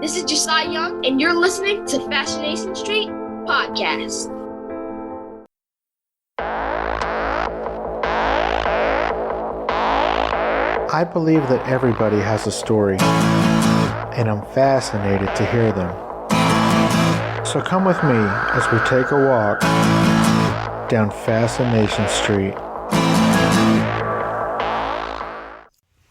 This is Jason Young, and you're listening to Fascination Street Podcast. I believe that everybody has a story, and I'm fascinated to hear them. So come with me as we take a walk down Fascination Street.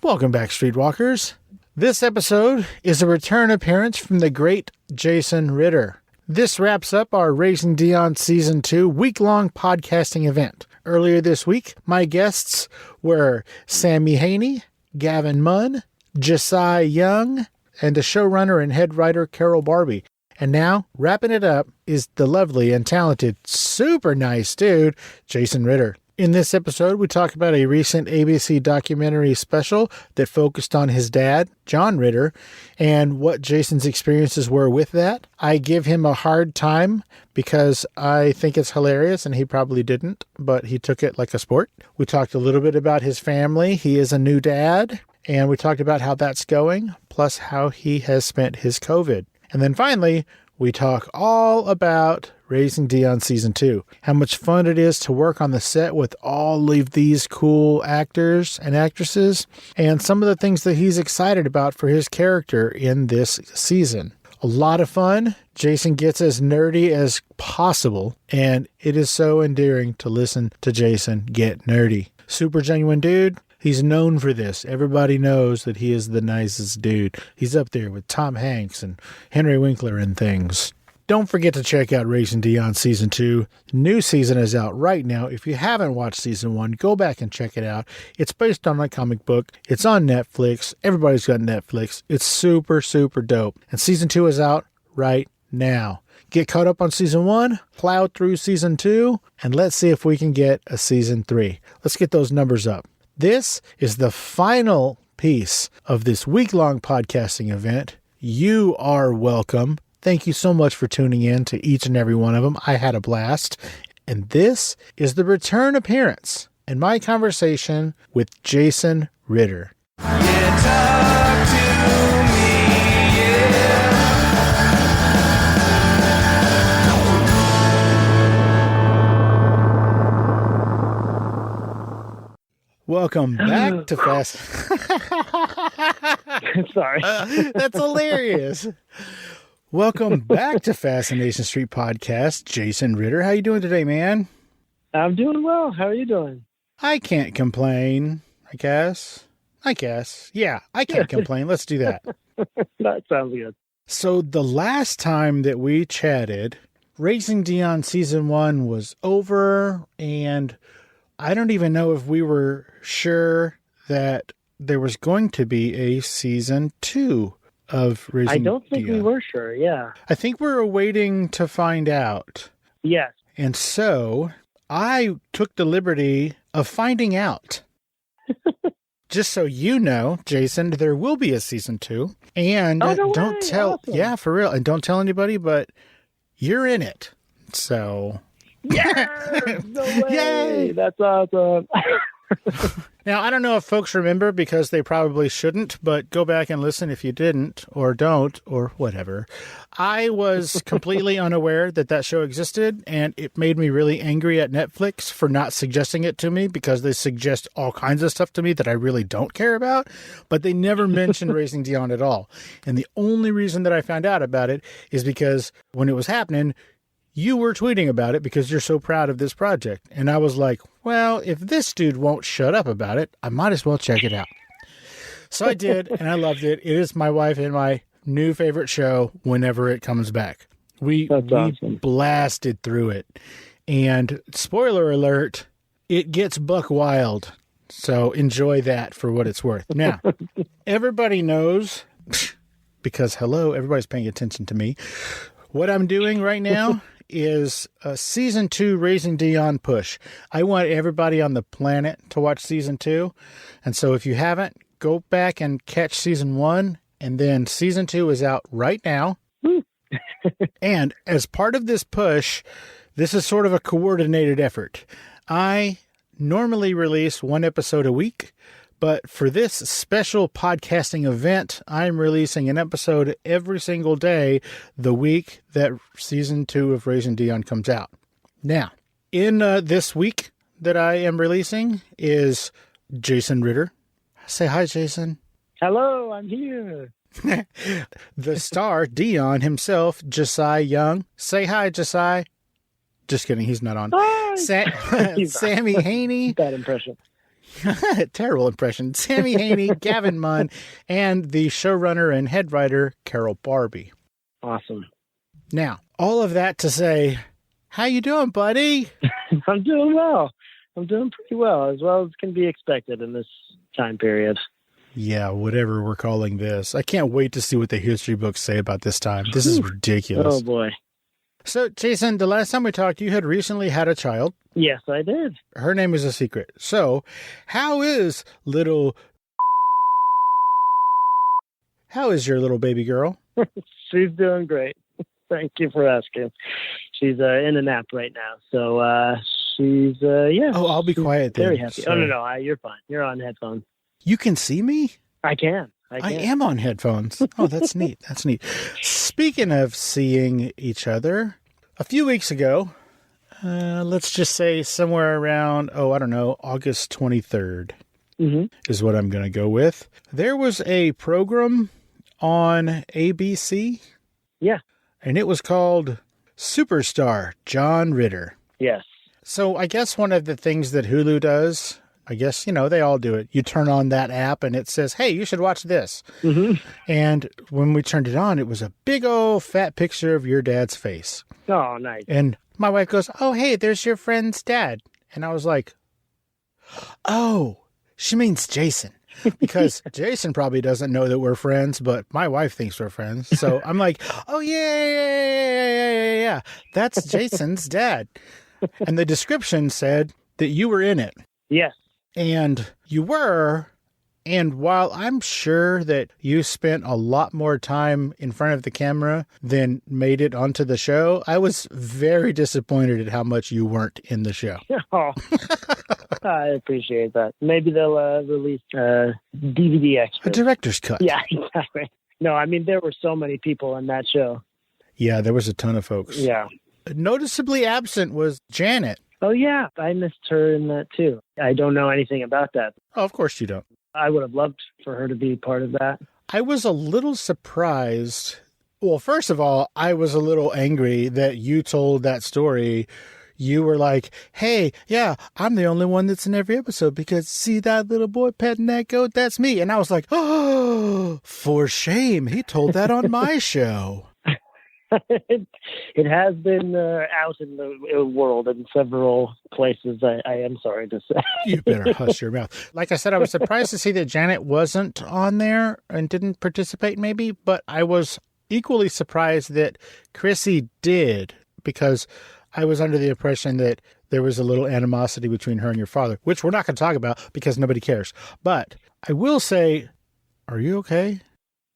Welcome back, Streetwalkers. This episode is a return appearance from the great Jason Ritter. This wraps up our Raising Dion Season 2 week-long podcasting event. Earlier this week, my guests were Sammy Haney, Gavin Munn, Josiah Young, and the showrunner and head writer Carol Barbie. And now, wrapping it up, is the lovely and talented, super nice dude, Jason Ritter. In this episode, we talk about a recent ABC documentary special that focused on his dad, John Ritter, and what Jason's experiences were with that. I give him a hard time because I think it's hilarious, and he probably didn't, but he took it like a sport. We talked a little bit about his family. He is a new dad, and we talked about how that's going, plus how he has spent his COVID. And then finally, we talk all about Raising Dion Season 2. How much fun it is to work on the set with all of these cool actors and actresses, and some of the things that he's excited about for his character in this season. A lot of fun. Jason gets as nerdy as possible, and it is so endearing to listen to Jason get nerdy. Super genuine dude. He's known for this. Everybody knows that he is the nicest dude. He's up there with Tom Hanks and Henry Winkler and things. Don't forget to check out Raising Dion Season 2. The new season is out right now. If you haven't watched Season 1, go back and check it out. It's based on a comic book. It's on Netflix. Everybody's got Netflix. It's super, super dope. And Season 2 is out right now. Get caught up on Season 1, plow through Season 2, and let's see if we can get a Season 3. Let's get those numbers up. This is the final piece of this week-long podcasting event. You are welcome. Thank you so much for tuning in to each and every one of them. I had a blast. And this is the return appearance in my conversation with Jason Ritter. Talk to me, yeah. Welcome back to Fast. Sorry. That's hilarious. Welcome back to Fascination Street Podcast, Jason Ritter. How you doing today, man? I'm doing well. How are you doing? I can't complain, I guess. Yeah, I can't complain. Let's do that. That sounds good. So the last time that we chatted, Raising Dion Season 1 was over, and I don't even know if we were sure that there was going to be a Season 2 of Raising Dion. I don't think we were sure, yeah. I think we're waiting to find out. Yes. And so I took the liberty of finding out. Just so you know, Jason, there will be a Season 2. And don't tell, awesome. Yeah, for real. And don't tell anybody, but you're in it. So... Yeah! No way! Yay! That's awesome. Now, I don't know if folks remember because they probably shouldn't, but go back and listen if you didn't or don't or whatever. I was completely unaware that that show existed, and it made me really angry at Netflix for not suggesting it to me because they suggest all kinds of stuff to me that I really don't care about, but they never mentioned Raising Dion at all. And the only reason that I found out about it is because when it was happening, you were tweeting about it because you're so proud of this project. And I was like, well, if this dude won't shut up about it, I might as well check it out. So I did, and I loved it. It is my wife and my new favorite show whenever it comes back. We awesome. Blasted through it. And spoiler alert, it gets buck wild. So enjoy that for what it's worth. Now, everybody knows, because hello, everybody's paying attention to me. What I'm doing right now is a Season 2 Raising Dion push. I want everybody on the planet to watch Season 2. And so if you haven't, go back and catch Season 1. And then Season 2 is out right now. And as part of this push, this is sort of a coordinated effort. I normally release one episode a week, But for this special podcasting event, I'm releasing an episode every single day the week that season 2 of Raising Dion comes out. Now, in this week that I am releasing is Jason Ritter. Say hi, Jason. Hello, I'm here. The star, Dion himself, Josiah Young. Say hi, Josiah. Just kidding, he's not on. Hi. Sammy Haney. Bad impression. Terrible impression. Sammy Haney, Gavin Munn, and the showrunner and head writer, Carol Barbie. Awesome. Now, all of that to say, how you doing, buddy? I'm doing well. I'm doing pretty well as can be expected in this time period. Yeah, whatever we're calling this. I can't wait to see what the history books say about this time. This is ridiculous. Oh, boy. So, Jason, the last time we talked, you had recently had a child. Yes, I did. Her name is a secret. So, how is your little baby girl? She's doing great. Thank you for asking. She's in a nap right now. So, she's, yeah. Oh, I'll be quiet then. Very happy. Sorry. Oh, no, you're fine. You're on headphones. You can see me? I can. I am on headphones. Oh, that's neat. That's neat. Speaking of seeing each other, a few weeks ago, let's just say somewhere around, August 23rd is what I'm going to go with. There was a program on ABC. Yeah. And it was called Superstar John Ritter. Yes. So I guess one of the things that Hulu does, I guess, they all do it. You turn on that app and it says, hey, you should watch this. Mm-hmm. And when we turned it on, it was a big old fat picture of your dad's face. Oh, nice. And my wife goes, oh, hey, there's your friend's dad. And I was like, oh, she means Jason. Because Jason probably doesn't know that we're friends, but my wife thinks we're friends. So I'm like, oh, yeah. That's Jason's dad. And the description said that you were in it. Yes. And you were. And while I'm sure that you spent a lot more time in front of the camera than made it onto the show, I was very disappointed at how much you weren't in the show. Oh, I appreciate that. Maybe they'll release DVD extras. A director's cut. Yeah, exactly. No, I mean, there were so many people in that show. Yeah, there was a ton of folks. Yeah. Noticeably absent was Janet. Oh, yeah. I missed her in that, too. I don't know anything about that. Oh, of course you don't. I would have loved for her to be part of that. I was a little surprised. Well, first of all, I was a little angry that you told that story. You were like, hey, yeah, I'm the only one that's in every episode because see that little boy petting that goat? That's me. And I was like, oh, for shame. He told that on my show. It has been out in the world in several places, I am sorry to say. You better hush your mouth. Like I said, I was surprised to see that Janet wasn't on there and didn't participate maybe, but I was equally surprised that Chrissy did because I was under the impression that there was a little animosity between her and your father, which we're not going to talk about because nobody cares. But I will say, are you okay?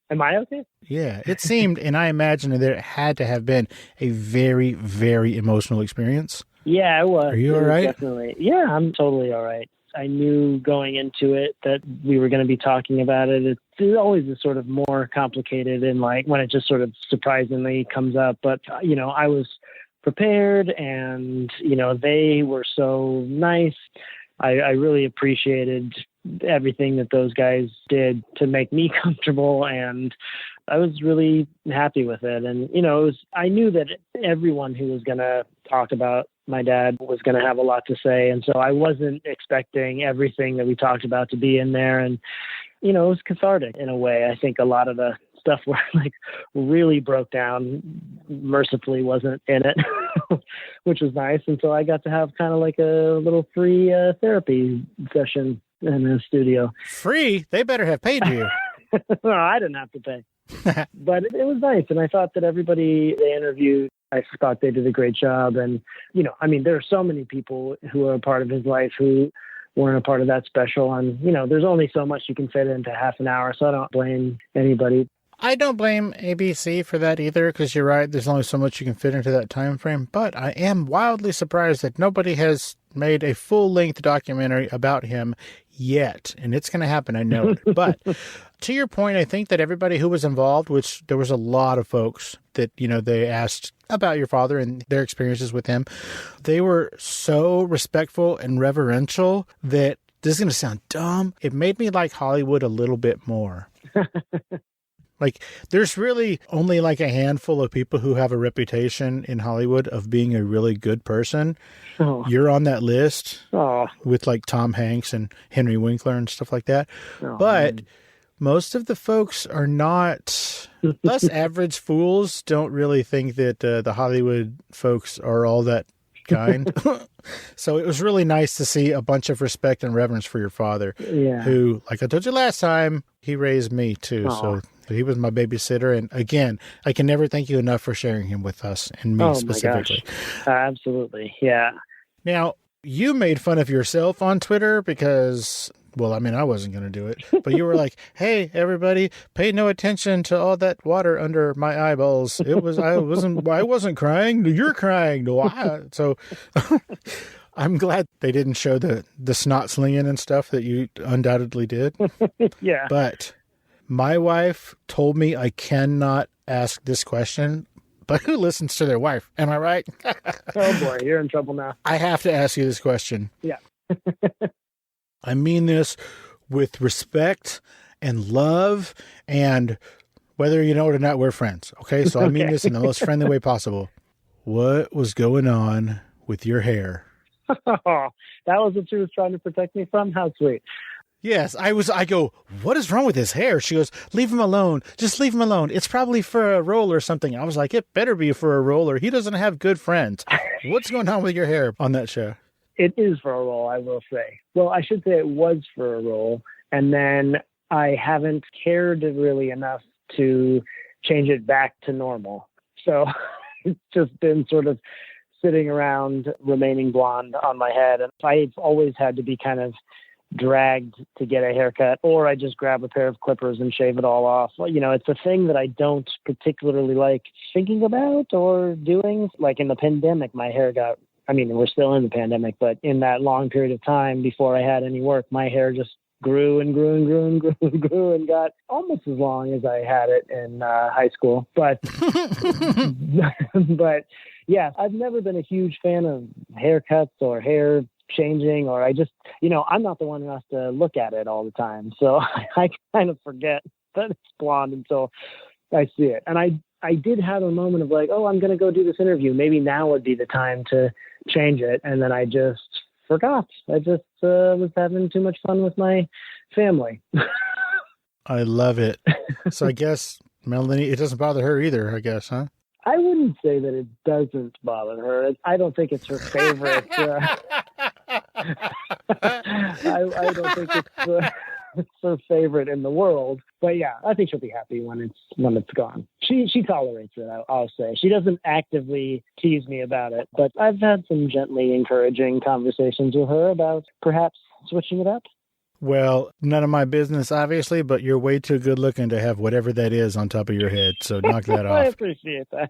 Am I okay? Yeah, it seemed, and I imagine that it had to have been a very, very emotional experience. Yeah, it was. Are you all right? Definitely. Yeah, I'm totally all right. I knew going into it that we were going to be talking about it. It's always is sort of more complicated and like when it just sort of surprisingly comes up. But, I was prepared and, they were so nice. I really appreciated everything that those guys did to make me comfortable, and I was really happy with it. And, I knew that everyone who was going to talk about my dad was going to have a lot to say. And so I wasn't expecting everything that we talked about to be in there. And, it was cathartic in a way. I think a lot of the stuff where like really broke down mercifully wasn't in it, which was nice. And so I got to have kind of like a little free therapy session in the studio. Free? They better have paid you. No, I didn't have to pay. But it was nice. And I thought that everybody they interviewed, I thought they did a great job. And, there are so many people who are a part of his life who weren't a part of that special. And, there's only so much you can fit into half an hour. So I don't blame anybody. I don't blame ABC for that either, because you're right. There's only so much you can fit into that time frame. But I am wildly surprised that nobody has made a full-length documentary about him yet, and it's going to happen, I know it. But to your point, I think that everybody who was involved, which there was a lot of folks that, they asked about your father and their experiences with him, they were so respectful and reverential that, this is going to sound dumb, it made me like Hollywood a little bit more. Like, there's really only like a handful of people who have a reputation in Hollywood of being a really good person. Oh. You're on that list Oh. with like Tom Hanks and Henry Winkler and stuff like that. Oh, but man. most of the folks are not, us average fools don't really think that the Hollywood folks are all that kind. So it was really nice to see a bunch of respect and reverence for your father, who, like I told you last time, he raised me too. So he was my babysitter. And again, I can never thank you enough for sharing him with us and me specifically. My gosh. Absolutely. Yeah. Now, you made fun of yourself on Twitter because, well, I mean, I wasn't going to do it, but you were like, hey, everybody, pay no attention to all that water under my eyeballs. I wasn't crying. You're crying. Why? So I'm glad they didn't show the snot slinging and stuff that you undoubtedly did. Yeah. But my wife told me I cannot ask this question, but who listens to their wife? Am I right? Oh boy, you're in trouble now. I have to ask you this question. Yeah. I mean this with respect and love, and whether you know it or not, we're friends. Okay, so I mean this in the most friendly way possible. What was going on with your hair? Oh, that was what she was trying to protect me from? How sweet. Yes, I go, what is wrong with his hair? She goes, leave him alone. Just leave him alone. It's probably for a role or something. I was like, it better be for a role or he doesn't have good friends. What's going on with your hair on that show? It is for a role, I will say. Well, I should say it was for a role. And then I haven't cared really enough to change it back to normal. So it's just been sort of sitting around remaining blonde on my head. And I've always had to be kind of dragged to get a haircut, or I just grab a pair of clippers and shave it all off. Well, it's a thing that I don't particularly like thinking about or doing. Like in the pandemic, my hair got, we're still in the pandemic, but in that long period of time before I had any work, my hair just grew and grew and grew and grew and grew and got almost as long as I had it in high school. But, but yeah, I've never been a huge fan of haircuts or hair changing, or I just, I'm not the one who has to look at it all the time. So I kind of forget that it's blonde until I see it. And I did have a moment of like, oh, I'm going to go do this interview. Maybe now would be the time to change it. And then I just forgot. I just was having too much fun with my family. I love it. So I guess Melanie, it doesn't bother her either, I guess, huh? I wouldn't say that it doesn't bother her. I don't think it's her favorite. I don't think it's her favorite in the world. But yeah, I think she'll be happy when it's gone. She tolerates it, I'll say. She doesn't actively tease me about it, but I've had some gently encouraging conversations with her about perhaps switching it up. Well, none of my business, obviously, but you're way too good looking to have whatever that is on top of your head. So knock that off. I appreciate that.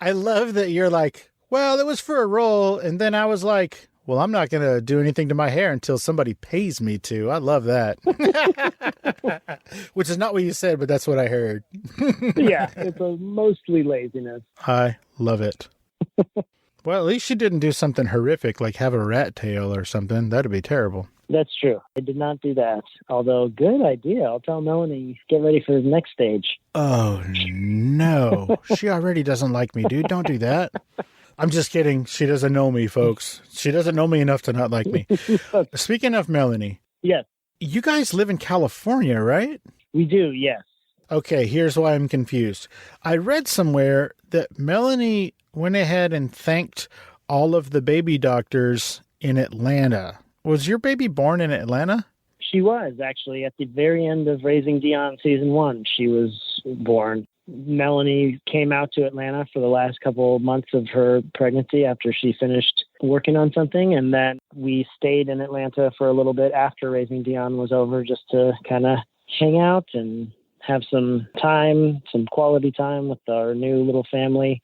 I love that you're like, well, it was for a role. And then I was like, well, I'm not going to do anything to my hair until somebody pays me to. I love that. Which is not what you said, but that's what I heard. Yeah, it's mostly laziness. I love it. Well, at least you didn't do something horrific like have a rat tail or something. That'd be terrible. That's true. I did not do that. Although, good idea. I'll tell Melanie, get ready for the next stage. Oh, no. She already doesn't like me, dude. Don't do that. I'm just kidding. She doesn't know me, folks. She doesn't know me enough to not like me. Speaking of Melanie. Yes. You guys live in California, right? We do, yes. Okay, here's why I'm confused. I read somewhere that Melanie went ahead and thanked all of the baby doctors in Atlanta. Was your baby born in Atlanta? She was, actually. At the very end of Raising Dion season 1, she was born. Melanie came out to Atlanta for the last couple of months of her pregnancy after she finished working on something. And then we stayed in Atlanta for a little bit after Raising Dion was over, just to kind of hang out and have some time, some quality time with our new little family.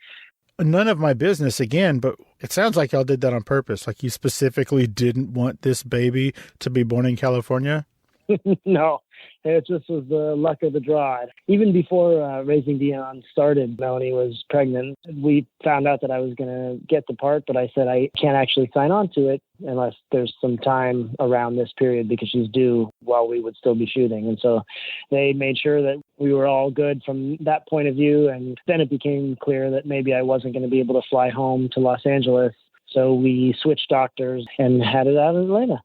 None of my business again, but It sounds like y'all did that on purpose. Like you specifically didn't want this baby to be born in California? No, it just was the luck of the draw. Even before Raising Dion started, Melanie was pregnant. We found out that I was going to get the part, but I said I can't actually sign on to it unless there's some time around this period because she's due while we would still be shooting. And so they made sure that we were all good from that point of view. And then it became clear that maybe I wasn't going to be able to fly home to Los Angeles. So we switched doctors and had it out in Atlanta.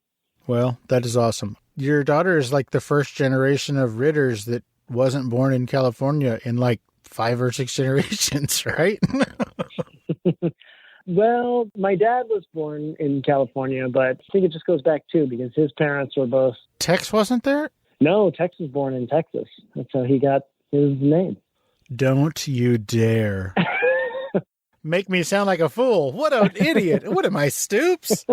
Well, that is awesome. Your daughter is like the first generation of Ritters that wasn't born in California in like 5 or 6 generations, right? Well, my dad was born in California, but I think it just goes back too because his parents were both... Tex wasn't there? No, Tex was born in Texas. That's how he got his name. Don't you dare. Make me sound like a fool. What an idiot. What am I, Stoops?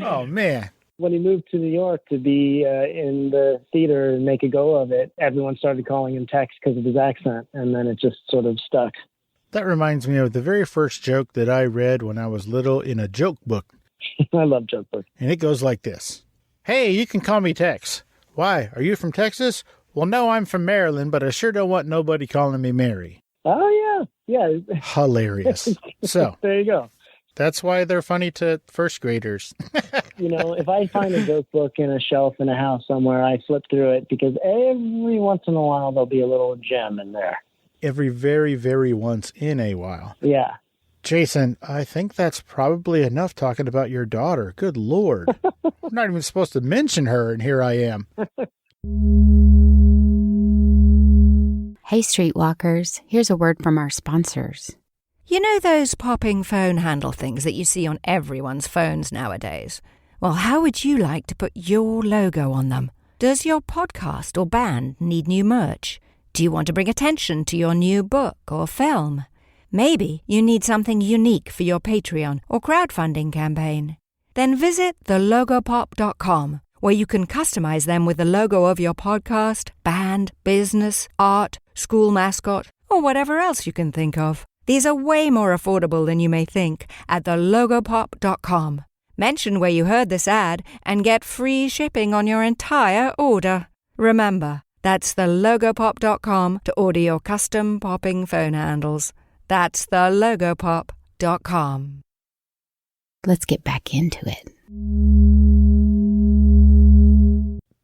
Oh, man. When he moved to New York to be in the theater and make a go of it, everyone started calling him Tex because of his accent, and then it just sort of stuck. That reminds me of the very first joke that I read when I was little in a joke book. I love joke books. And it goes like this. Hey, you can call me Tex. Why, are you from Texas? Well, no, I'm from Maryland, but I sure don't want nobody calling me Mary. Oh, yeah. Hilarious. So, there you go. That's why they're funny to first graders. If I find a joke book in a shelf in a house somewhere, I flip through it because every once in a while there'll be a little gem in there. Every very, very once in a while. Yeah. Jason, I think that's probably enough talking about your daughter. Good Lord. I'm not even supposed to mention her, and here I am. Hey, Streetwalkers. Here's a word from our sponsors. You know those popping phone handle things that you see on everyone's phones nowadays? Well, how would you like to put your logo on them? Does your podcast or band need new merch? Do you want to bring attention to your new book or film? Maybe you need something unique for your Patreon or crowdfunding campaign. Then visit thelogopop.com, where you can customize them with the logo of your podcast, band, business, art, school mascot, or whatever else you can think of. These are way more affordable than you may think at thelogopop.com. Mention where you heard this ad and get free shipping on your entire order. Remember, that's thelogopop.com to order your custom popping phone handles. That's thelogopop.com. Let's get back into it.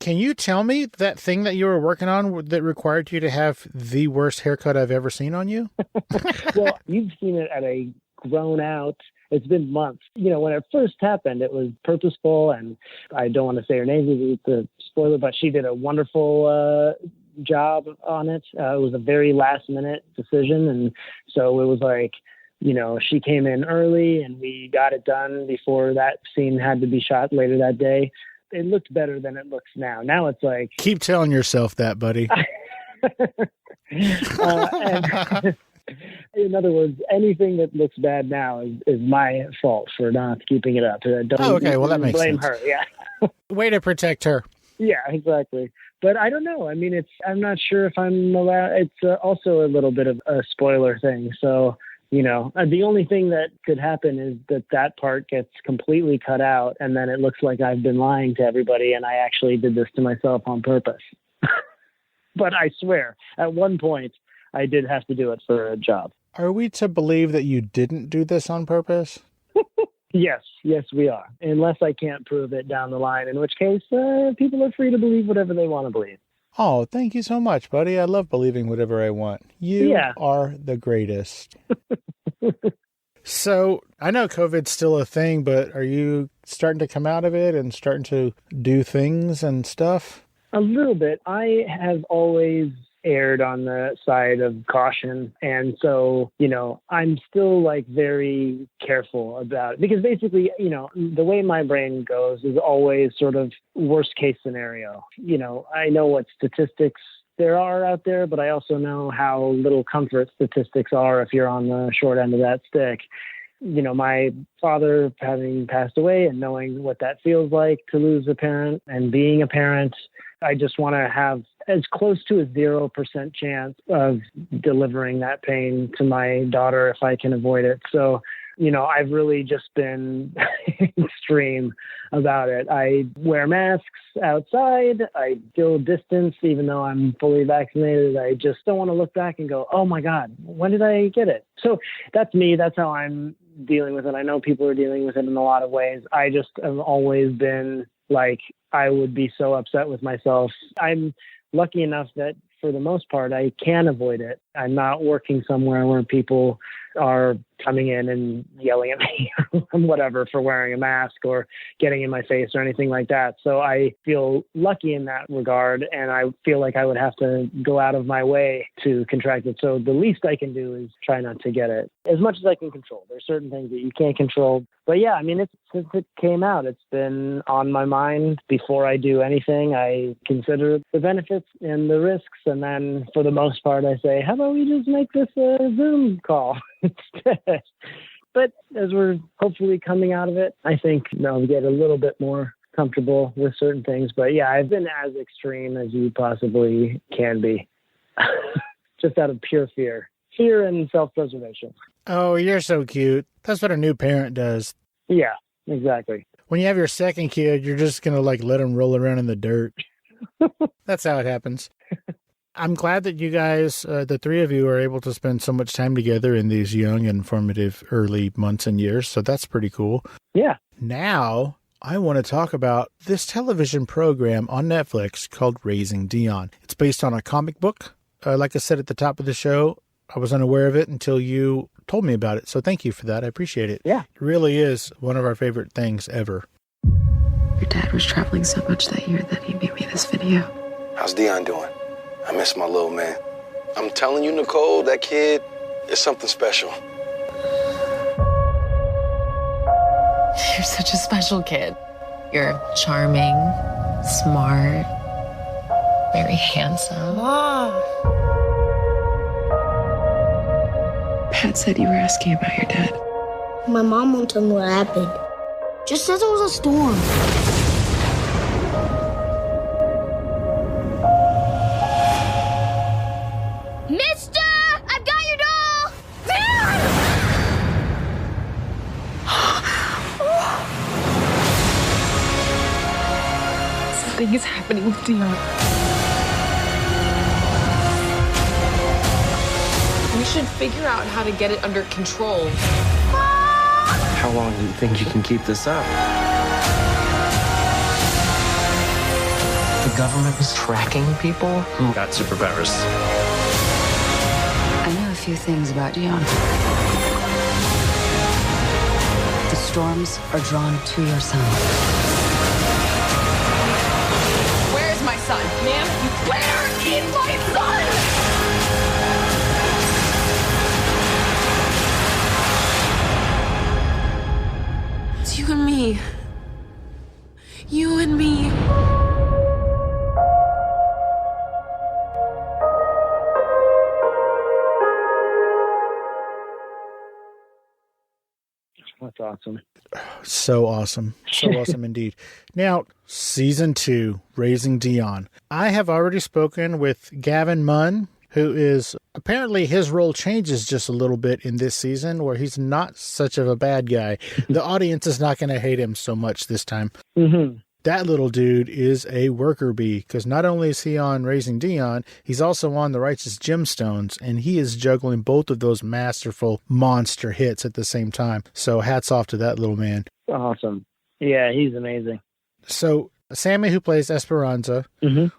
Can you tell me that thing that you were working on that required you to have the worst haircut I've ever seen on you? Well, you've seen it at a grown out. It's been months. When it first happened, it was purposeful, and I don't want to say her name because it's a spoiler, but she did a wonderful job on it. It was a very last minute decision. And so it was like, she came in early and we got it done before that scene had to be shot later that day. It looked better than it looks now. Now it's like... Keep telling yourself that, buddy. In other words, anything that looks bad now is my fault for not keeping it up. Okay. Well, that makes blame sense. her. Yeah. Way to protect her. Yeah, exactly. But I don't know. I mean, I'm not sure if I'm allowed. It's also a little bit of a spoiler thing. So, the only thing that could happen is that part gets completely cut out, and then it looks like I've been lying to everybody, and I actually did this to myself on purpose. But I swear, at one point, I did have to do it for a job. Are we to believe that you didn't do this on purpose? Yes, we are. Unless I can't prove it down the line, in which case people are free to believe whatever they want to believe. Oh, thank you so much, buddy. I love believing whatever I want. You are the greatest. So I know COVID's still a thing, but are you starting to come out of it and starting to do things and stuff? A little bit. I have always erred on the side of caution. And so, I'm still very careful about it because basically, the way my brain goes is always sort of worst case scenario. I know what statistics there are out there, but I also know how little comfort statistics are if you're on the short end of that stick. My father having passed away and knowing what that feels like to lose a parent and being a parent, I just want to have as close to a 0% chance of delivering that pain to my daughter if I can avoid it. So I've really just been extreme about it. I wear masks outside. I still distance, even though I'm fully vaccinated. I just don't want to look back and go, oh my God, when did I get it? So that's me. That's how I'm dealing with it. I know people are dealing with it in a lot of ways. I just have always been like, I would be so upset with myself. I'm lucky enough that for the most part, I can avoid it. I'm not working somewhere where people are coming in and yelling at me or whatever for wearing a mask or getting in my face or anything like that. So I feel lucky in that regard, and I feel like I would have to go out of my way to contract it. So the least I can do is try not to get it as much as I can control. There's certain things that you can't control. But yeah, I mean, since it came out, it's been on my mind. Before I do anything, I consider the benefits and the risks. And then for the most part, I say, how about we just make this a Zoom call instead? But as we're hopefully coming out of it, I think I'll get a little bit more comfortable with certain things. But yeah, I've been as extreme as you possibly can be, just out of pure fear and self-preservation. Oh, you're so cute. That's what a new parent does. Yeah, exactly. When you have your second kid, you're just going to let them roll around in the dirt. That's how it happens. I'm glad that you guys, the three of you, are able to spend so much time together in these young and formative early months and years. So that's pretty cool. Yeah. Now, I want to talk about this television program on Netflix called Raising Dion. It's based on a comic book. Like I said at the top of the show, I was unaware of it until you told me about it. So thank you for that. I appreciate it. Yeah. It really is one of our favorite things ever. Your dad was traveling so much that year that he made me this video. How's Dion doing? I miss my little man. I'm telling you, Nicole, that kid is something special. You're such a special kid. You're charming, smart, very handsome. Mom! Pat said you were asking about your dad. My mom won't tell me what happened. Just says it was a storm. Mister! I've got your doll! Man! Something is happening with Dion. We should figure out how to get it under control. How long do you think you can keep this up? The government is tracking people who got superpowers. I know a few things about Dion. The storms are drawn to your son. Where's my son? Ma'am, where is my son? It's you and me. You and me. That's awesome. So awesome. So awesome indeed. Now, season 2, Raising Dion. I have already spoken with Gavin Munn, who is apparently his role changes just a little bit in this season where he's not such of a bad guy. The audience is not going to hate him so much this time. Mm-hmm. That little dude is a worker bee because not only is he on Raising Dion, he's also on The Righteous Gemstones, and he is juggling both of those masterful monster hits at the same time. So hats off to that little man. Awesome. Yeah, he's amazing. So Sammy, who plays Esperanza,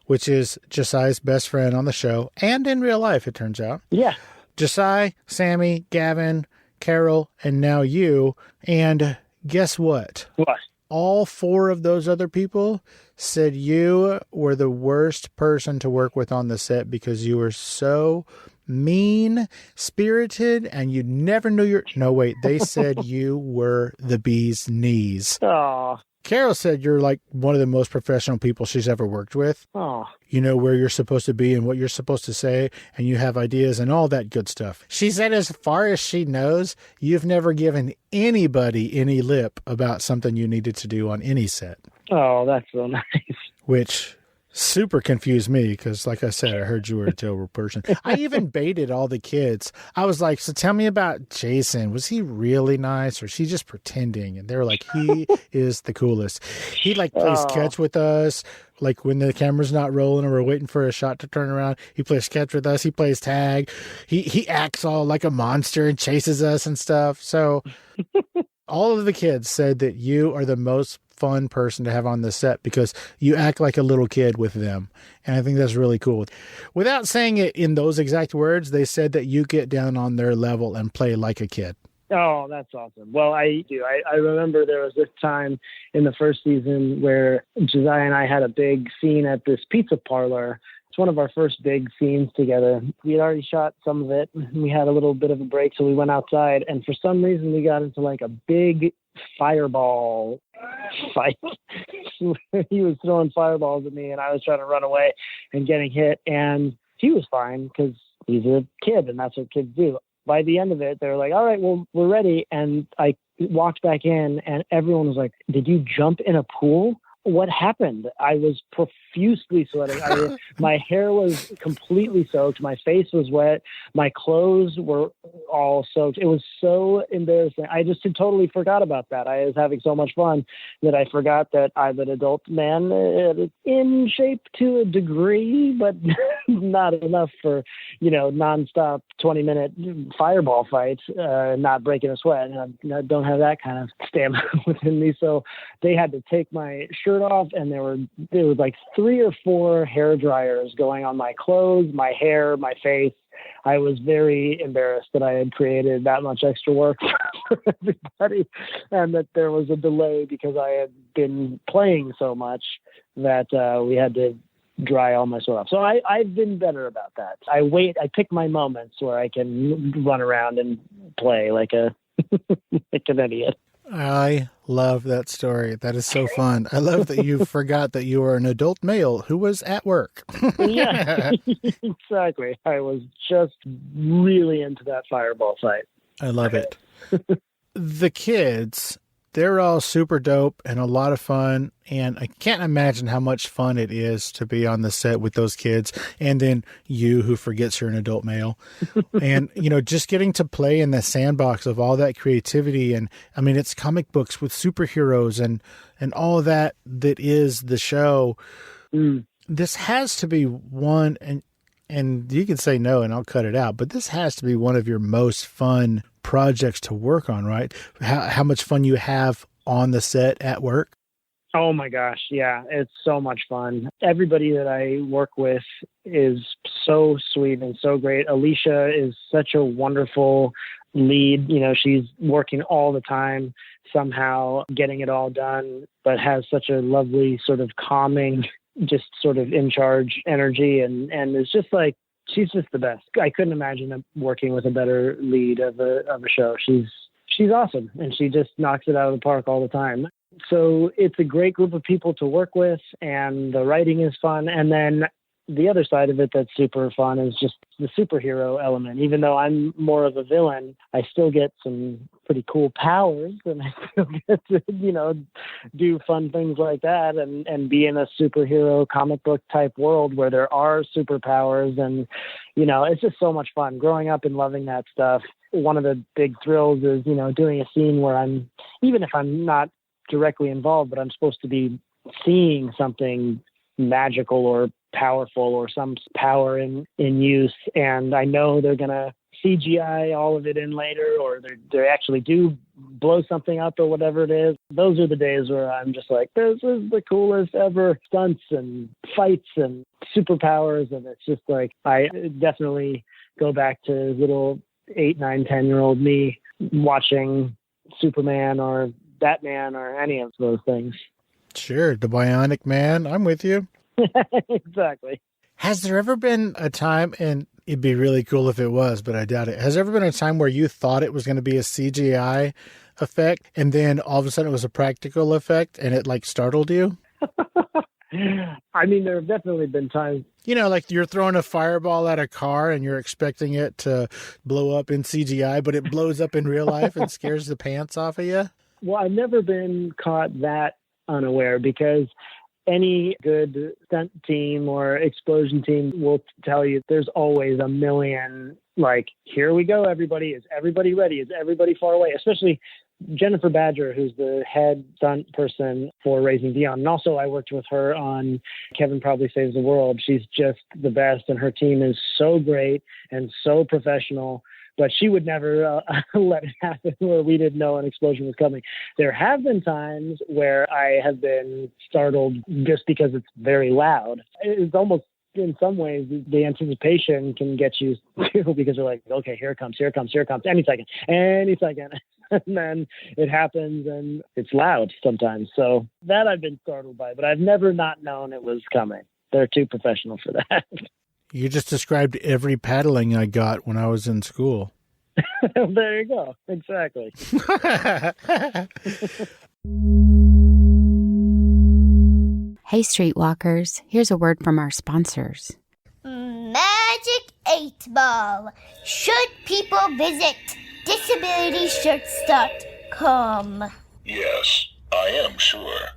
which is Josiah's best friend on the show, and in real life, it turns out. Yeah. Josiah, Sammy, Gavin, Carol, and now you. And guess what? What? All 4 of those other people said you were the worst person to work with on the set because you were so mean-spirited and you never knew your... No, wait. They said you were the bee's knees. Oh. Carol said you're like one of the most professional people she's ever worked with. Oh. You know where you're supposed to be and what you're supposed to say, and you have ideas and all that good stuff. She said as far as she knows, you've never given anybody any lip about something you needed to do on any set. Oh, that's so nice. Which super confused me because, like I said, I heard you were a terrible person. I even baited all the kids. I was like, so tell me about Jason. Was he really nice or is he just pretending? And they were like, he is the coolest. He like plays catch with us. Like when the camera's not rolling or we're waiting for a shot to turn around, he plays catch with us. He plays tag. He acts all like a monster and chases us and stuff. So all of the kids said that you are the most fun person to have on the set because you act like a little kid with them. And I think that's really cool. Without saying it in those exact words, they said that you get down on their level and play like a kid. Oh, that's awesome. Well, I do. I remember there was this time in the first season where Josiah and I had a big scene at this pizza parlor. It's one of our first big scenes together. We had already shot some of it. We had a little bit of a break, so we went outside. And for some reason, we got into like a big fireball fight. He was throwing fireballs at me, and I was trying to run away and getting hit. And he was fine because he's a kid, and that's what kids do. By the end of it, they were like, all right, well, we're ready. And I walked back in, and everyone was like, did you jump in a pool? What happened? I was profusely sweating. My hair was completely soaked. My face was wet. My clothes were all soaked. It was so embarrassing. I just had totally forgot about that. I was having so much fun that I forgot that I'm an adult man in shape to a degree, but not enough for, nonstop 20-minute fireball fights, not breaking a sweat. And I don't have that kind of stamina within me. So they had to take my shirt off, and there was like 3 or 4 hair dryers going on my clothes, my hair, my face. I was very embarrassed that I had created that much extra work for everybody, and that there was a delay because I had been playing so much that we had to dry all my sweat off. So I've been better about that. I pick my moments where I can run around and play like like an idiot. I love that story. That is so fun. I love that you forgot that you were an adult male who was at work. Yeah, exactly. I was just really into that fireball fight. I love it. The kids, they're all super dope and a lot of fun. And I can't imagine how much fun it is to be on the set with those kids. And then you who forgets you're an adult male. And, just getting to play in the sandbox of all that creativity. And I mean, it's comic books with superheroes and all that is the show. This has to be one, and you can say no and I'll cut it out, but this has to be one of your most fun projects to work on, right? How much fun you have on the set at work? Oh my gosh. Yeah. It's so much fun. Everybody that I work with is so sweet and so great. Alicia is such a wonderful lead. She's working all the time, somehow getting it all done, but has such a lovely sort of calming, just sort of in charge energy. And it's just like, she's just the best. I couldn't imagine working with a better lead of a show. She's awesome. And she just knocks it out of the park all the time. So it's a great group of people to work with, and the writing is fun. And then the other side of it that's super fun is just the superhero element. Even though I'm more of a villain, I still get some pretty cool powers, and I still get to, do fun things like that and be in a superhero comic book type world where there are superpowers. And, it's just so much fun growing up and loving that stuff. One of the big thrills is, doing a scene where even if I'm not directly involved, but I'm supposed to be seeing something magical or powerful or some power in use. And I know they're going to CGI all of it in later, or they actually do blow something up or whatever it is. Those are the days where I'm just like, this is the coolest ever stunts and fights and superpowers. And it's just like, I definitely go back to little 8, 9, 10-year-old me watching Superman or Batman or any of those things. Sure. The Bionic Man. I'm with you. Exactly. Has there ever been a time, and it'd be really cool if it was, but I doubt it. Has there ever been a time where you thought it was going to be a CGI effect and then all of a sudden it was a practical effect and it startled you? I mean, there have definitely been times. Like you're throwing a fireball at a car and you're expecting it to blow up in CGI, but it blows up in real life and scares the pants off of you. Well, I've never been caught that unaware because Any good stunt team or explosion team will tell you there's always a million, like, here we go, everybody. Is everybody ready? Is everybody far away? Especially Jennifer Badger, who's the head stunt person for Raising Dion. And also I worked with her on Kevin Probably Saves the World. She's just the best, and her team is so great and so professional. But she would never let it happen where we didn't know an explosion was coming. There have been times where I have been startled just because it's very loud. It's almost, in some ways, the anticipation can get you too, because you're like, okay, here it comes, any second. And then it happens and it's loud sometimes. So that I've been startled by, but I've never not known it was coming. They're too professional for that. You just described every paddling I got when I was in school. There you go. Exactly. Hey, Streetwalkers, here's a word from our sponsors. Magic 8 Ball. Should people visit disabilityshirts.com? Yes, I am sure.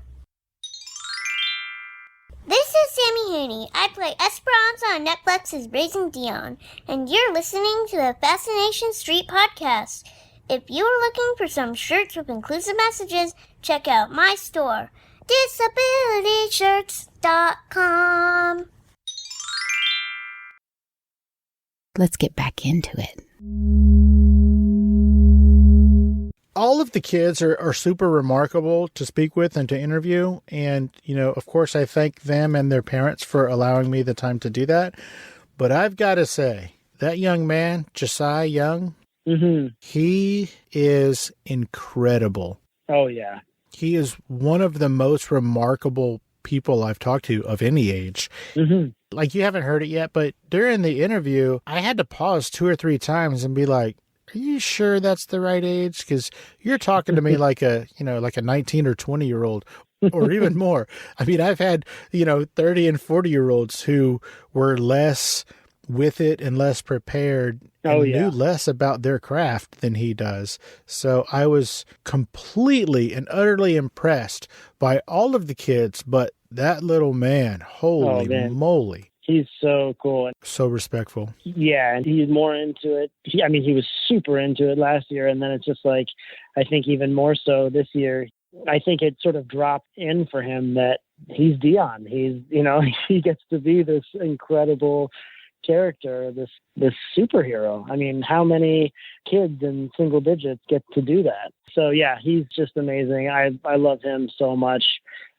This is Sammy Hooney. I play Esperanza on Netflix's Raising Dion, and you're listening to the Fascination Street podcast. If you're looking for some shirts with inclusive messages, check out my store, disabilityshirts.com. Let's get back into it. All of the kids are super remarkable to speak with and to interview. And, you know, of course, I thank them and their parents for allowing me the time to do that. But I've got to say, that young man, Josiah Young, he is incredible. Oh, yeah. He is one of the most remarkable people I've talked to of any age. Like, you haven't heard it yet, but during the interview, I had to pause 2 or 3 times and be like, are you sure that's the right age? Because you're talking to me like a 19 or 20-year-old or even more. I mean, I've had, 30 and 40-year-olds who were less with it and less prepared and knew less about their craft than he does. So I was completely and utterly impressed by all of the kids, but that little man, holy moly. He's so cool. So respectful. Yeah, and he's more into it. He was super into it last year, and then it's just like, I think even more so this year. I think it sort of dropped in for him that he's Dion. He's, he gets to be this incredible character, this superhero. I mean, how many kids in single digits get to do that? So yeah, he's just amazing. I love him so much.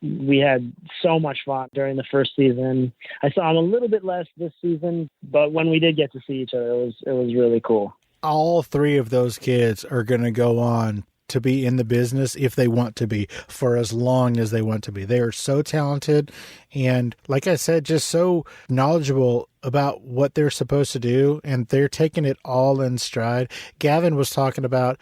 We had so much fun during the first season. I saw him a little bit less this season, but when we did get to see each other, it was really cool. All 3 of those kids are going to go on to be in the business if they want to be, for as long as they want to be. They are so talented and, like I said, just so knowledgeable about what they're supposed to do, and they're taking it all in stride. Gavin was talking about,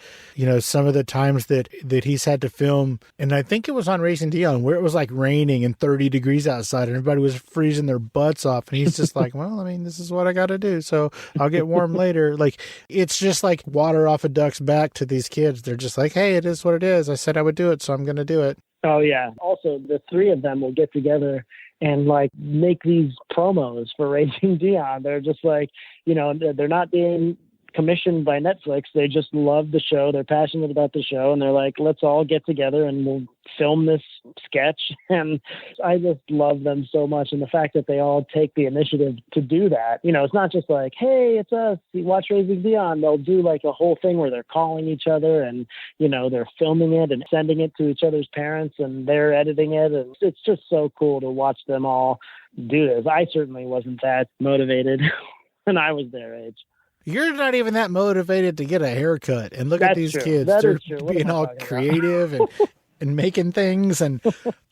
some of the times that he's had to film, and I think it was on Raising Dion, where it was like raining and 30 degrees outside and everybody was freezing their butts off, and he's just like, well, I mean, this is what I got to do, so I'll get warm later. Like, it's just like water off a duck's back to these kids. They're just like, hey, it is what it is. I said I would do it, so I'm going to do it. Oh, yeah. Also, the 3 of them will get together and make these promos for Raising Dion. They're just like, they're not being commissioned by Netflix. They just love the show. They're passionate about the show. And they're like, let's all get together and we'll film this sketch. And I just love them so much. And the fact that they all take the initiative to do that, it's not just like, hey, it's us, watch Raising Dion. They'll do like a whole thing where they're calling each other and, they're filming it and sending it to each other's parents and they're editing it. And it's just so cool to watch them all do this. I certainly wasn't that motivated when I was their age. You're not even that motivated to get a haircut. And look at these kids. They're being all creative and making things. And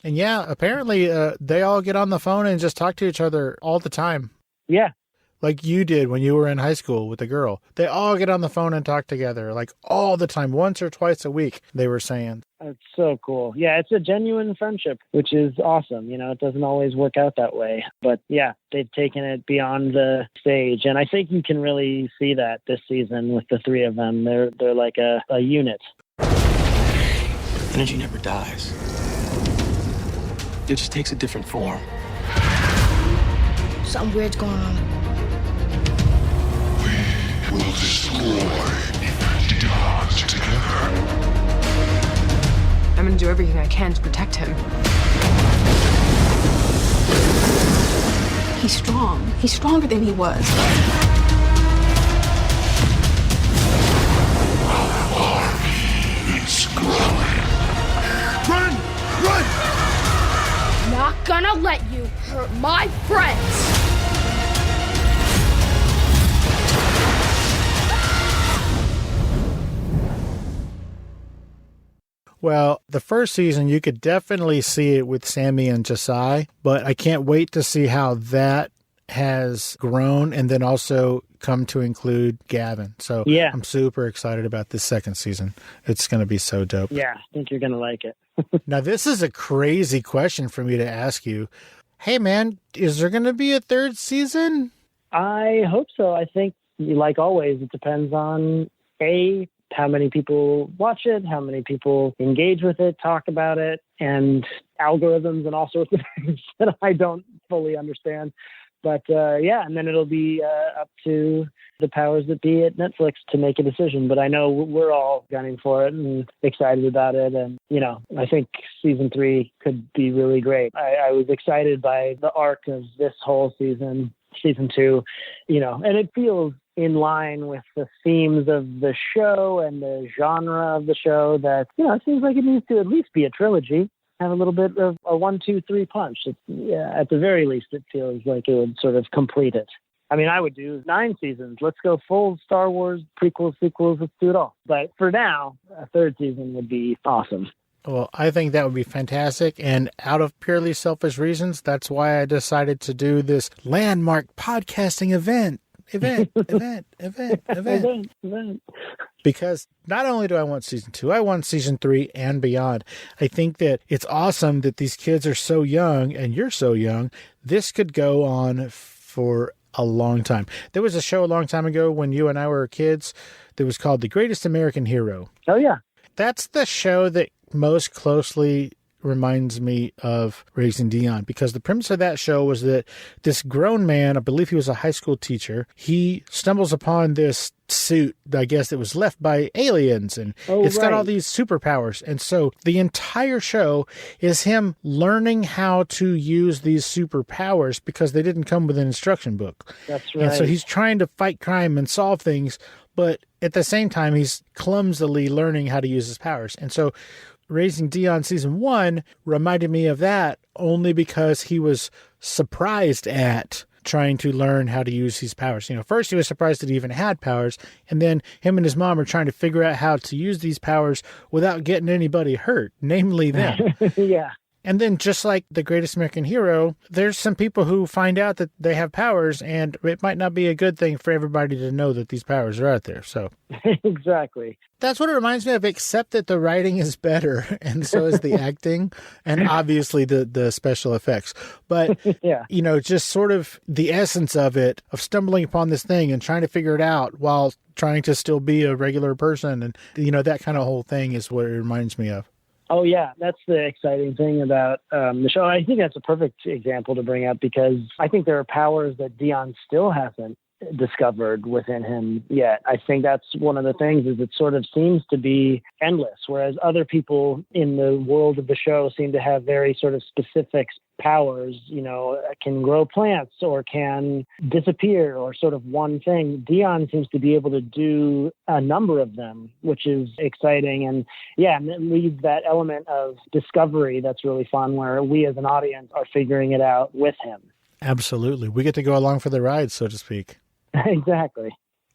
yeah, apparently they all get on the phone and just talk to each other all the time. Yeah. Like you did when you were in high school with the girl. They all get on the phone and talk together, like all the time, once or twice a week, they were saying. That's so cool. Yeah, it's a genuine friendship, which is awesome. It doesn't always work out that way. But yeah, they've taken it beyond the stage. And I think you can really see that this season with the 3 of them. They're like a unit. Energy never dies. It just takes a different form. Something weird's going on. We will destroy Dion together. I'm gonna do everything I can to protect him. He's strong. He's stronger than he was. Our army is growing. Run! Run! Not gonna let you hurt my friends. Well, the first season, you could definitely see it with Sammy and Josiah, but I can't wait to see how that has grown and then also come to include Gavin. So yeah. I'm super excited about this second season. It's going to be so dope. Yeah, I think you're going to like it. Now, this is a crazy question for me to ask you. Hey, man, is there going to be a third season? I hope so. I think, like always, it depends on, how many people watch it, how many people engage with it, talk about it, and algorithms and all sorts of things that I don't fully understand. But and then it'll be up to the powers that be at Netflix to make a decision. But I know we're all gunning for it and excited about it. And, I think season 3 could be really great. I was excited by the arc of this whole season 2, and it feels in line with the themes of the show and the genre of the show that, it seems like it needs to at least be a trilogy, have a little bit of a 1, 2, 3 punch. At the very least, it feels like it would sort of complete it. I mean, I would do 9 seasons. Let's go full Star Wars prequels, sequels. Let's do it all. But for now, a 3rd season would be awesome. Well, I think that would be fantastic. And out of purely selfish reasons, that's why I decided to do this landmark podcasting event. Because not only do I want season 2, I want season 3 and beyond. I think that it's awesome that these kids are so young and you're so young. This could go on for a long time. There was a show a long time ago when you and I were kids that was called The Greatest American Hero. Oh, yeah. That's the show that most closely reminds me of Raising Dion, because the premise of that show was that this grown man, I believe he was a high school teacher, he stumbles upon this suit, I guess, that was left by aliens, and it's got all these superpowers. And so the entire show is him learning how to use these superpowers because they didn't come with an instruction book. That's right. And so he's trying to fight crime and solve things, but at the same time, he's clumsily learning how to use his powers. And so Raising Dion season 1 reminded me of that only because he was surprised at trying to learn how to use his powers. First he was surprised that he even had powers, and then him and his mom are trying to figure out how to use these powers without getting anybody hurt, namely them. Yeah. And then just like The Greatest American Hero, there's some people who find out that they have powers, and it might not be a good thing for everybody to know that these powers are out there. So exactly. That's what it reminds me of, except that the writing is better, and so is the acting, and obviously the special effects. But, just sort of the essence of it, of stumbling upon this thing and trying to figure it out while trying to still be a regular person. And, that kind of whole thing is what it reminds me of. Oh, yeah. That's the exciting thing about the show. I think that's a perfect example to bring up because I think there are powers that Dion still hasn't discovered within him yet. I think that's one of the things is it sort of seems to be endless, whereas other people in the world of the show seem to have very sort of specific powers, can grow plants or can disappear or sort of one thing. Dion seems to be able to do a number of them, which is exciting. And and it leaves that element of discovery that's really fun where we as an audience are figuring it out with him. Absolutely. We get to go along for the ride, so to speak. Exactly.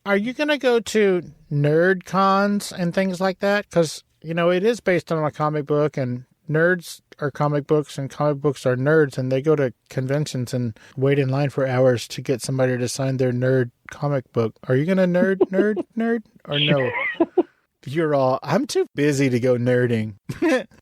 Are you going to go to nerd cons and things like that? Because, it is based on a comic book, and nerds are comic books and comic books are nerds, and they go to conventions and wait in line for hours to get somebody to sign their nerd comic book. Are you going to nerd, or no? I'm too busy to go nerding.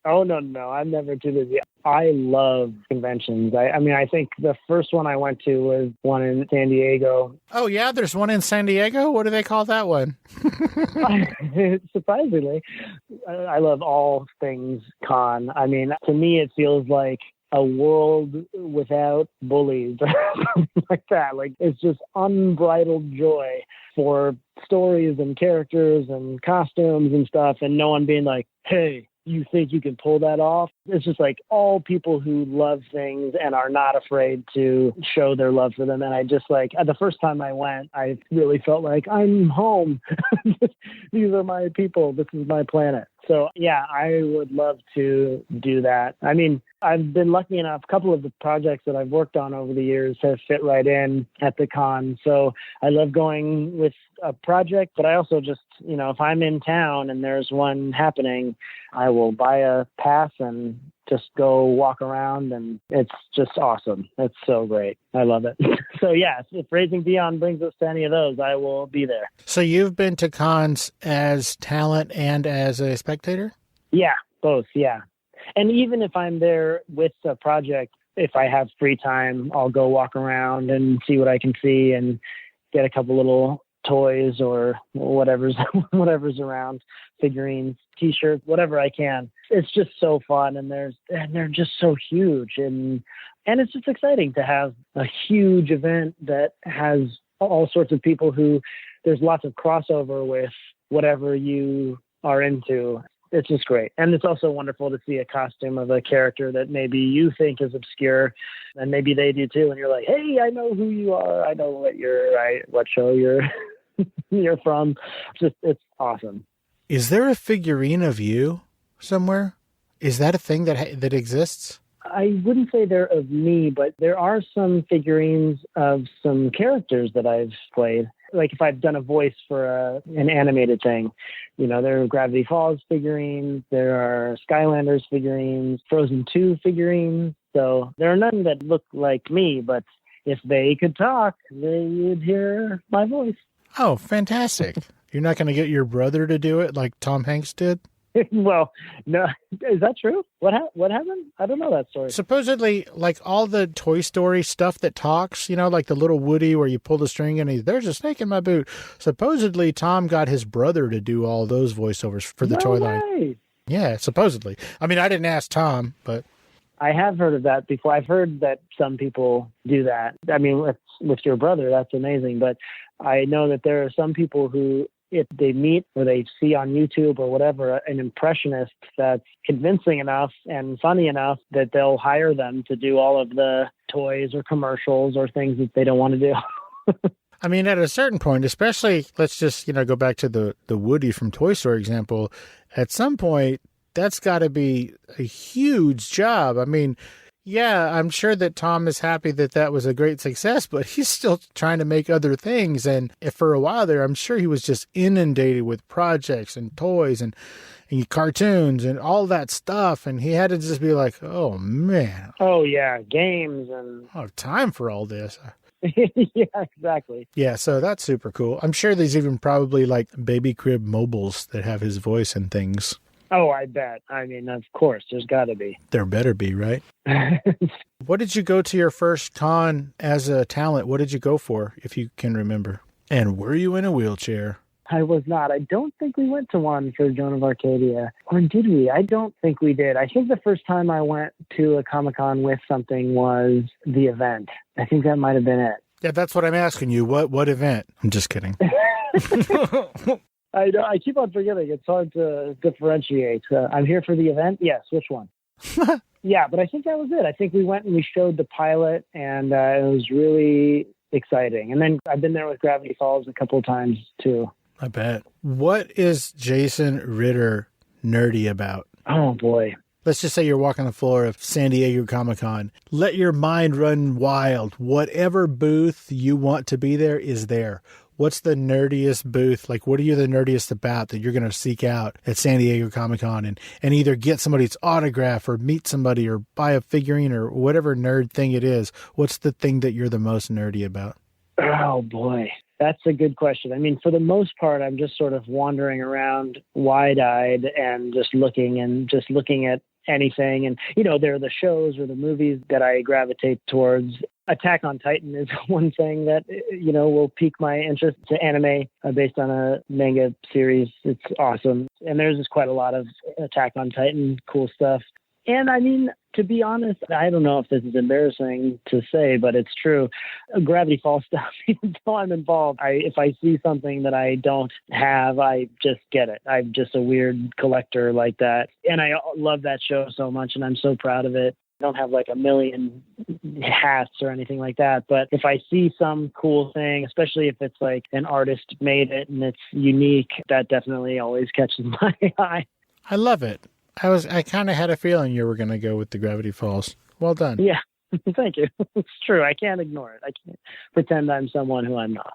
Oh, no. I'm never too busy. I love conventions. I think the first one I went to was one in San Diego. Oh, yeah? There's one in San Diego? What do they call that one? Surprisingly. I love all things con. To me, it feels like a world without bullies or something like that. Like, it's just unbridled joy for stories and characters and costumes and stuff, and no one being like, hey, you think you can pull that off? It's just like all people who love things and are not afraid to show their love for them. And I just like, the first time I went, I really felt like I'm home. These are my people. This is my planet. So yeah, I would love to do that. I mean, I've been lucky enough, a couple of the projects that I've worked on over the years have fit right in at the con. So I love going with a project, but I also just, you know, if I'm in town and there's one happening, I will buy a pass and just go walk around, and it's just awesome. It's so great. I love it. So yeah, if Raising Dion brings us to any of those, I will be there. So you've been to cons as talent and as a spectator? Yeah, both. Yeah. And even if I'm there with a project, if I have free time, I'll go walk around and see what I can see and get a couple little toys or whatever's around, figurines, T-shirts, whatever I can. It's just so fun, and they're just so huge, and it's just exciting to have a huge event that has all sorts of people who there's lots of crossover with whatever you are into. It's just great. And it's also wonderful to see a costume of a character that maybe you think is obscure and maybe they do too. And you're like, hey, I know who you are. I know what show you're from. It's awesome. Is there a figurine of you somewhere? Is that a thing that exists? I wouldn't say they're of me, but there are some figurines of some characters that I've played. Like if I've done a voice for an animated thing, you know, there are Gravity Falls figurines, there are Skylanders figurines, Frozen 2 figurines. So there are none that look like me, but if they could talk, they would hear my voice. Oh, fantastic. You're not going to get your brother to do it like Tom Hanks did? Well, no. Is that true? What happened? I don't know that story. Supposedly, like all the Toy Story stuff that talks, you know, like the little Woody where you pull the string and there's a snake in my boot. Supposedly, Tom got his brother to do all those voiceovers for the toy line. Yeah, supposedly. I mean, I didn't ask Tom, but I have heard of that before. I've heard that some people do that. I mean, with your brother, that's amazing. But I know that there are some people who, if they meet or they see on YouTube or whatever, an impressionist that's convincing enough and funny enough that they'll hire them to do all of the toys or commercials or things that they don't want to do. I mean, at a certain point, especially, let's just, you know, go back to the Woody from Toy Story example. At some point, that's got to be a huge job. I mean, yeah, I'm sure that Tom is happy that was a great success, but he's still trying to make other things. And if for a while there, I'm sure he was just inundated with projects and toys and cartoons and all that stuff. And he had to just be like, oh, man. Oh, yeah, games and... I don't have time for all this. Yeah, exactly. Yeah, so that's super cool. I'm sure there's even probably like baby crib mobiles that have his voice and things. Oh, I bet. I mean, of course, there's got to be. There better be, right? What did you go to your first con as a talent? What did you go for, if you can remember? And were you in a wheelchair? I was not. I don't think we went to one for Joan of Arcadia. Or did we? I don't think we did. I think the first time I went to a Comic-Con with something was the event. I think that might have been it. Yeah, that's what I'm asking you. What event? I'm just kidding. I know. I keep on forgetting. It's hard to differentiate. I'm here for the event. Yes. Which one? Yeah, but I think that was it. I think we went and we showed the pilot, and it was really exciting. And then I've been there with Gravity Falls a couple of times too. I bet. What is Jason Ritter nerdy about? Oh, boy. Let's just say you're walking the floor of San Diego Comic-Con. Let your mind run wild. Whatever booth you want to be there is there. What's the nerdiest booth? Like, what are you the nerdiest about that you're going to seek out at San Diego Comic-Con and either get somebody's autograph or meet somebody or buy a figurine or whatever nerd thing it is? What's the thing that you're the most nerdy about? Oh, boy. That's a good question. I mean, for the most part, I'm just sort of wandering around wide-eyed and just looking at anything. And, you know, there are the shows or the movies that I gravitate towards. Attack on Titan is one thing that, you know, will pique my interest. It's an anime based on a manga series. It's awesome. And there's just quite a lot of Attack on Titan cool stuff. And I mean, to be honest, I don't know if this is embarrassing to say, but it's true. Gravity Falls stuff, even though I'm involved, if I see something that I don't have, I just get it. I'm just a weird collector like that. And I love that show so much, and I'm so proud of it. I don't have like a million hats or anything like that, but if I see some cool thing, especially if it's like an artist made it and it's unique, that definitely always catches my eye. I love it. I kind of had a feeling you were going to go with the Gravity Falls. Well done. Yeah. Thank you. It's true. I can't ignore it. I can't pretend I'm someone who I'm not.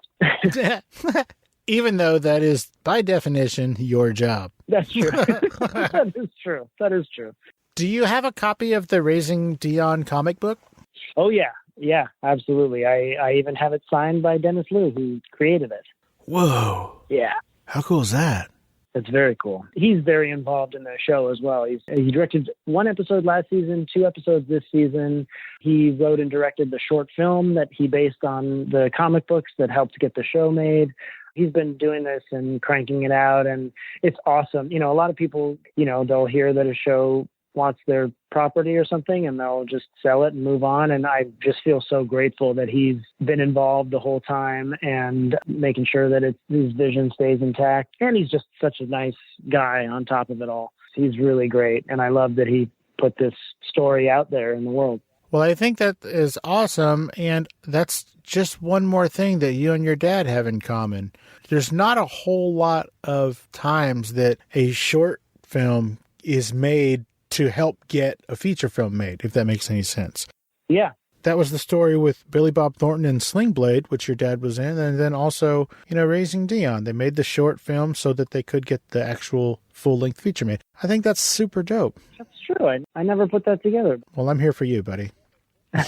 Even though that is, by definition, your job. That's true. That is true. That is true. Do you have a copy of the Raising Dion comic book? Oh, yeah. Yeah, absolutely. I even have it signed by Dennis Liu, who created it. Whoa. Yeah. How cool is that? It's very cool. He's very involved in the show as well. He directed 1 episode last season, 2 episodes this season. He wrote and directed the short film that he based on the comic books that helped get the show made. He's been doing this and cranking it out, and it's awesome. You know, a lot of people, you know, they'll hear that a show wants their property or something and they'll just sell it and move on. And I just feel so grateful that he's been involved the whole time and making sure that his vision stays intact. And he's just such a nice guy on top of it all. He's really great. And I love that he put this story out there in the world. Well, I think that is awesome. And that's just one more thing that you and your dad have in common. There's not a whole lot of times that a short film is made to help get a feature film made, if that makes any sense. Yeah. That was the story with Billy Bob Thornton and Sling Blade, which your dad was in, and then also, you know, Raising Dion. They made the short film so that they could get the actual full-length feature made. I think that's super dope. That's true. I never put that together. Well, I'm here for you, buddy. I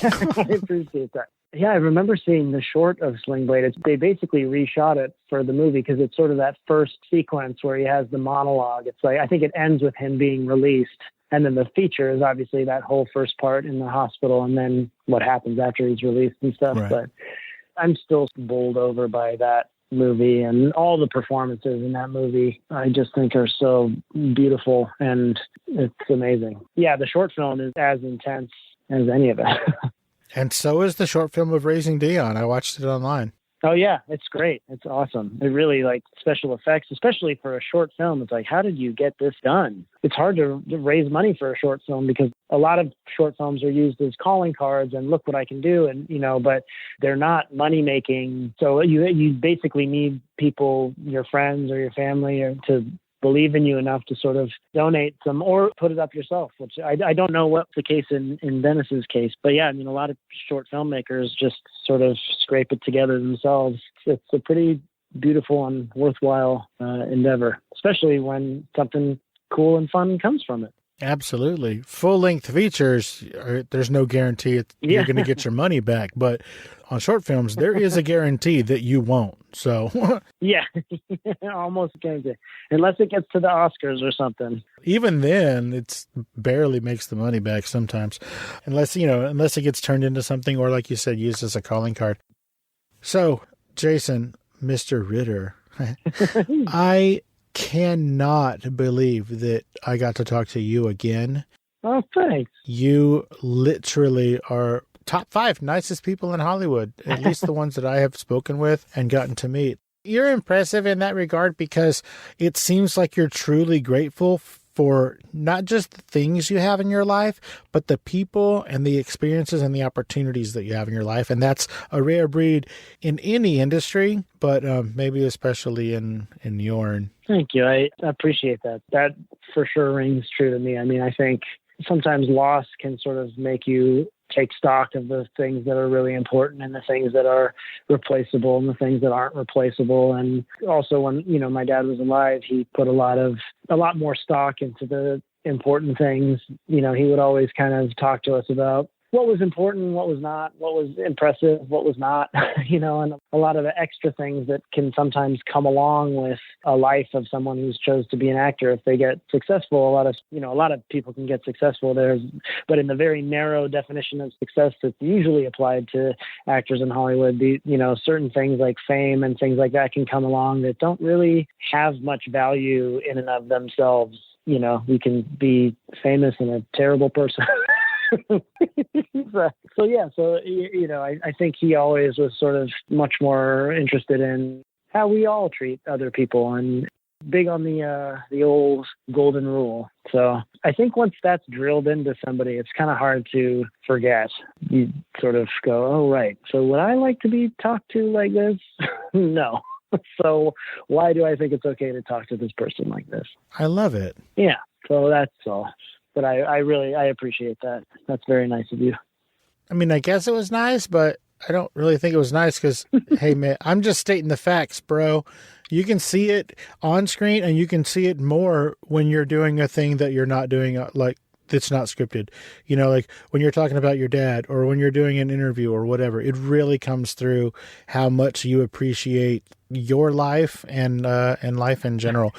appreciate that. Yeah, I remember seeing the short of Sling Blade. They basically reshot it for the movie because it's sort of that first sequence where he has the monologue. It's like, I think it ends with him being released. And then the feature is obviously that whole first part in the hospital and then what happens after he's released and stuff. Right. But I'm still bowled over by that movie and all the performances in that movie. I just think are so beautiful and it's amazing. Yeah, the short film is as intense as any of it. And so is the short film of Raising Dion. I watched it online. Oh, yeah. It's great. It's awesome. It really, like, special effects, especially for a short film. It's like, how did you get this done? It's hard to raise money for a short film because a lot of short films are used as calling cards and look what I can do. And, you know, but they're not money making. So you basically need people, your friends or your family to believe in you enough to sort of donate some or put it up yourself, which I don't know what's the case in Dennis's case. But yeah, I mean, a lot of short filmmakers just sort of scrape it together themselves. It's a pretty beautiful and worthwhile endeavor, especially when something cool and fun comes from it. Absolutely. Full-length features, there's no guarantee you're going to get your money back. But on short films, there is a guarantee that you won't. So yeah, almost guarantee. Unless it gets to the Oscars or something. Even then, it's barely makes the money back sometimes. Unless it gets turned into something or, like you said, used as a calling card. So, Jason, Mr. Ritter, I cannot believe that I got to talk to you again. Oh, thanks. You literally are top 5 nicest people in Hollywood, at least the ones that I have spoken with and gotten to meet. You're impressive in that regard because it seems like you're truly grateful for not just the things you have in your life, but the people and the experiences and the opportunities that you have in your life. And that's a rare breed in any industry, but maybe especially in yours. Thank you. I appreciate that. That for sure rings true to me. I mean, I think sometimes loss can sort of make you take stock of the things that are really important and the things that are replaceable and the things that aren't replaceable. And also when, you know, my dad was alive, he put a lot more stock into the important things. You know, he would always kind of talk to us about what was important, what was not, what was impressive, what was not, you know, and a lot of the extra things that can sometimes come along with a life of someone who's chose to be an actor. If they get successful, a lot of people can get successful there, but in the very narrow definition of success that's usually applied to actors in Hollywood, certain things like fame and things like that can come along that don't really have much value in and of themselves. we can be famous and a terrible person. I think he always was sort of much more interested in how we all treat other people and big on the old golden rule. So I think once that's drilled into somebody, it's kind of hard to forget. You sort of go, oh, right. So would I like to be talked to like this? No. So why do I think it's okay to talk to this person like this? I love it. Yeah. So that's all. But I appreciate that. That's very nice of you. I mean, I guess it was nice, but I don't really think it was nice because, hey, man, I'm just stating the facts, bro. You can see it on screen and you can see it more when you're doing a thing that you're not doing, like, that's not scripted. Like when you're talking about your dad or when you're doing an interview or whatever, it really comes through how much you appreciate your life and life in general.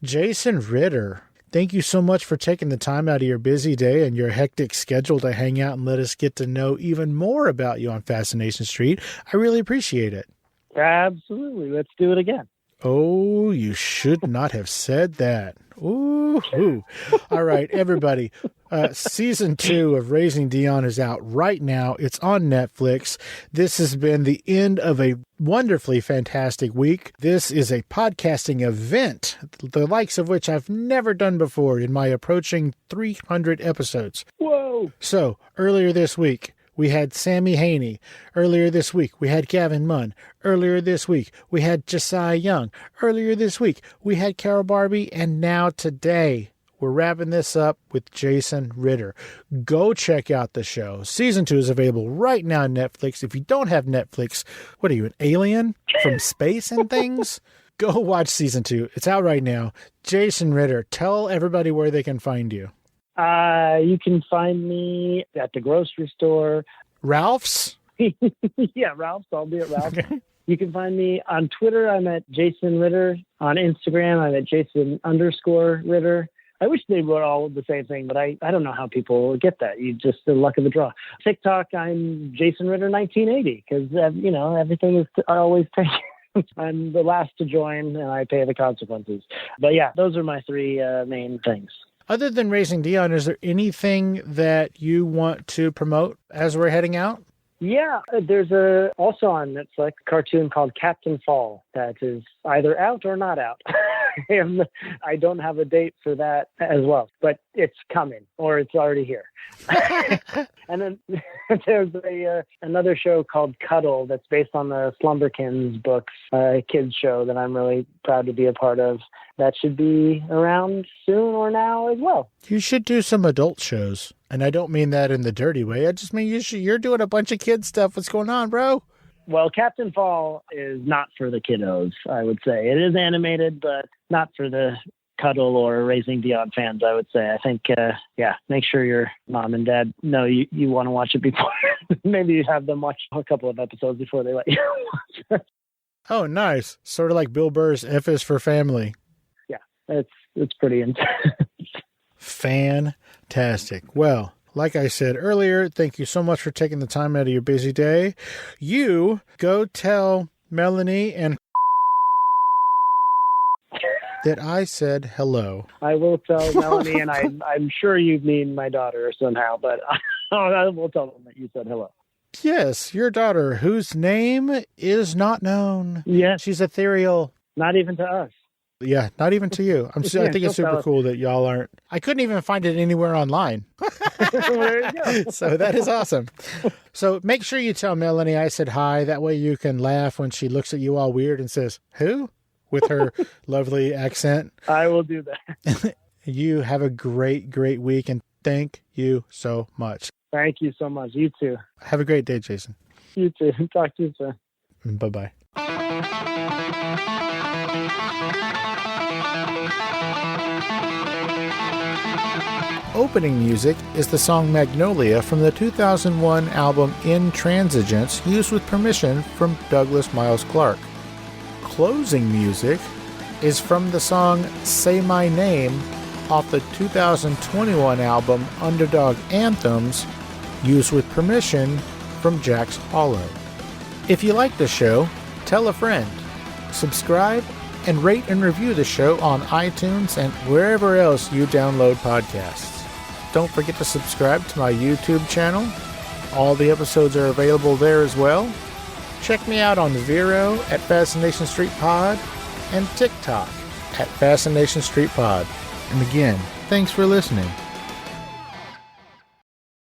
Jason Ritter, thank you so much for taking the time out of your busy day and your hectic schedule to hang out and let us get to know even more about you on Fascination Street. I really appreciate it. Absolutely. Let's do it again. Oh, you should not have said that. Ooh. All right, everybody. Season 2 of Raising Dion is out right now. It's on Netflix. This has been the end of a wonderfully fantastic week. This is a podcasting event, the likes of which I've never done before in my approaching 300 episodes. Whoa! So, earlier this week, we had Sammy Haney. Earlier this week, we had Gavin Munn. Earlier this week, we had Josiah Young. Earlier this week, we had Carol Barbie. And now today, we're wrapping this up with Jason Ritter. Go check out the show. Season 2 is available right now on Netflix. If you don't have Netflix, what are you, an alien from space and things? Go watch Season 2. It's out right now. Jason Ritter, tell everybody where they can find you. You can find me at the grocery store. Ralph's? Yeah, Ralph's. I'll be at Ralph's. Okay. You can find me on Twitter. I'm at Jason Ritter. On Instagram, I'm at Jason_Ritter. I wish they were all the same thing, but I don't know how people get that. You just the luck of the draw. TikTok, I'm Jason Ritter 1980 because everything is always taken. I'm the last to join, and I pay the consequences. But yeah, those are my 3 main things. Other than Raising Dion, is there anything that you want to promote as we're heading out? Yeah, there's also on Netflix a cartoon called Captain Fall that is either out or not out. And I don't have a date for that as well, but it's coming or it's already here. And then there's another show called Cuddle that's based on the Slumberkins books, a kids show that I'm really proud to be a part of. That should be around soon or now as well. You should do some adult shows. And I don't mean that in the dirty way. I just mean you're doing a bunch of kid stuff. What's going on, bro? Well, Captain Fall is not for the kiddos, I would say. It is animated, but not for the Cuddle or Raising Dion fans, I would say. I think, make sure your mom and dad know you want to watch it before. Maybe you have them watch a couple of episodes before they let you watch it. Oh, nice. Sort of like Bill Burr's F is for Family. Yeah, it's pretty intense. Fantastic. Well, like I said earlier, thank you so much for taking the time out of your busy day. You go tell Melanie and that I said hello. I will tell Melanie, and I'm sure you mean my daughter somehow, but I will tell them that you said hello. Yes, your daughter, whose name is not known. Yes. She's ethereal. Not even to us. Yeah, not even to you. I think it's super cool that y'all aren't. I couldn't even find it anywhere online. There you go. So that is awesome. So make sure you tell Melanie I said hi. That way you can laugh when she looks at you all weird and says, "Who?" with her lovely accent. I will do that. You have a great, great week, and thank you so much. Thank you so much. You too. Have a great day, Jason. You too. Talk to you soon. Bye-bye. Opening music is the song Magnolia from the 2001 album Intransigence, used with permission from Douglas Miles Clark. Closing music is from the song Say My Name off the 2021 album Underdog Anthems, used with permission from Jack's Hollow. If you like the show, tell a friend, subscribe, and rate and review the show on iTunes and wherever else you download podcasts. Don't forget to subscribe to my YouTube channel. All the episodes are available there as well. Check me out on Vero at Fascination Street Pod and TikTok at Fascination Street Pod. And again, thanks for listening.